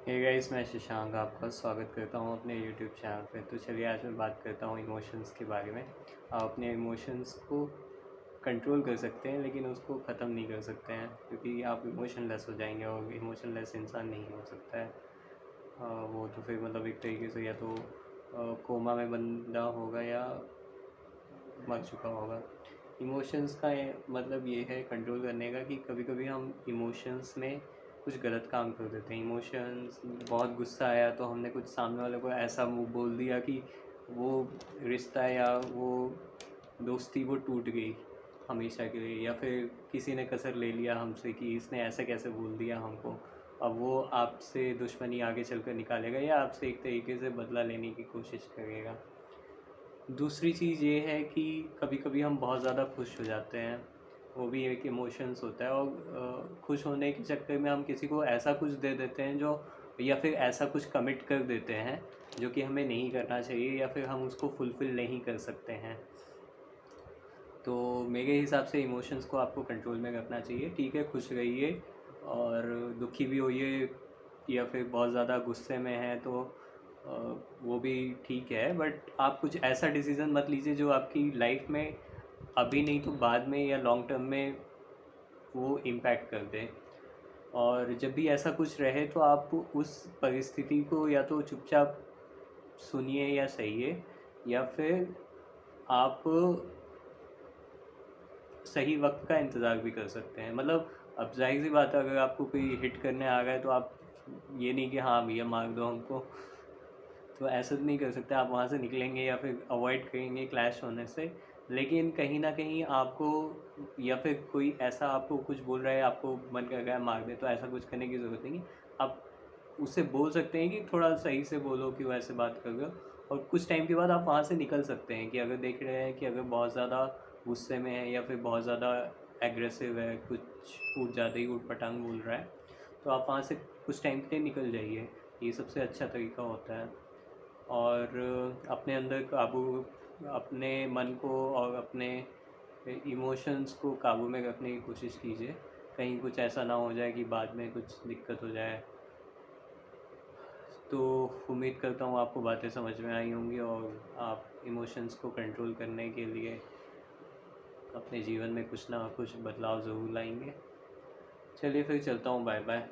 Hey guys, मैं शशांक आपका स्वागत करता हूँ अपने यूट्यूब चैनल पे। तो चलिए आज मैं बात करता हूँ इमोशंस के बारे में। आप अपने इमोशंस को कंट्रोल कर सकते हैं लेकिन उसको ख़त्म नहीं कर सकते हैं, क्योंकि आप इमोशनलेस हो जाएंगे और इमोशनलेस इंसान नहीं हो सकता है। वो तो फिर मतलब एक तरीके से या तो कोमा में बंदा होगा या मर चुका होगा। इमोशंस का मतलब ये है कंट्रोल करने का कि कभी कभी हम इमोशंस में कुछ गलत काम कर देते हैं। इमोशंस, बहुत गुस्सा आया तो हमने कुछ सामने वाले को ऐसा मुँह बोल दिया कि वो रिश्ता या वो दोस्ती वो टूट गई हमेशा के लिए, या फिर किसी ने कसर ले लिया हमसे कि इसने ऐसे कैसे बोल दिया हमको। अब वो आपसे दुश्मनी आगे चलकर निकालेगा या आपसे एक तरीके से बदला लेने की कोशिश करेगा। दूसरी चीज़ ये है कि कभी कभी हम बहुत ज़्यादा खुश हो जाते हैं, वो भी एक इमोशंस होता है। और खुश होने के चक्कर में हम किसी को ऐसा कुछ दे देते हैं जो, या फिर ऐसा कुछ कमिट कर देते हैं जो कि हमें नहीं करना चाहिए, या फिर हम उसको फुलफ़िल नहीं कर सकते हैं। तो मेरे हिसाब से इमोशंस को आपको कंट्रोल में रखना चाहिए। ठीक है, खुश रहिए और दुखी भी होइए, या फिर बहुत ज़्यादा गुस्से में हैं तो वो भी ठीक है, बट आप कुछ ऐसा डिसीज़न मत लीजिए जो आपकी लाइफ में अभी नहीं तो बाद में या लॉन्ग टर्म में वो इम्पैक्ट कर दे। और जब भी ऐसा कुछ रहे तो आप उस परिस्थिति को या तो चुपचाप सुनिए या सहिए, या फिर आप सही वक्त का इंतज़ार भी कर सकते हैं। मतलब अब जाहिर सी बात है, अगर आपको कोई हिट करने आ गया है तो आप ये नहीं कि हाँ भैया मार दो हमको, तो ऐसा तो नहीं कर सकते। आप वहाँ से निकलेंगे या फिर अवॉइड करेंगे क्लैश होने से। लेकिन कहीं ना कहीं आपको, या फिर कोई ऐसा आपको कुछ बोल रहा है, आपको मन कर रहा है मार दे, तो ऐसा कुछ करने की ज़रूरत नहीं है। आप उससे बोल सकते हैं कि थोड़ा सही से बोलो, क्यों ऐसे बात कर रहे हो। और कुछ टाइम के बाद आप वहाँ से निकल सकते हैं कि अगर देख रहे हैं कि अगर बहुत ज़्यादा गुस्से में है या फिर बहुत ज़्यादा एग्रेसिव है, कुछ कुछ ज़्यादा ही ऊटपटांग बोल रहा है, तो आप वहाँ से कुछ टाइम के लिए निकल जाइए। ये सबसे अच्छा तरीका होता है। और अपने अंदर काबू, अपने मन को और अपने इमोशंस को काबू में रखने की कोशिश कीजिए। कहीं कुछ ऐसा ना हो जाए कि बाद में कुछ दिक्कत हो जाए। तो उम्मीद करता हूँ आपको बातें समझ में आई होंगी और आप इमोशंस को कंट्रोल करने के लिए अपने जीवन में कुछ ना कुछ बदलाव ज़रूर लाएंगे। चलिए फिर चलता हूँ, बाय बाय।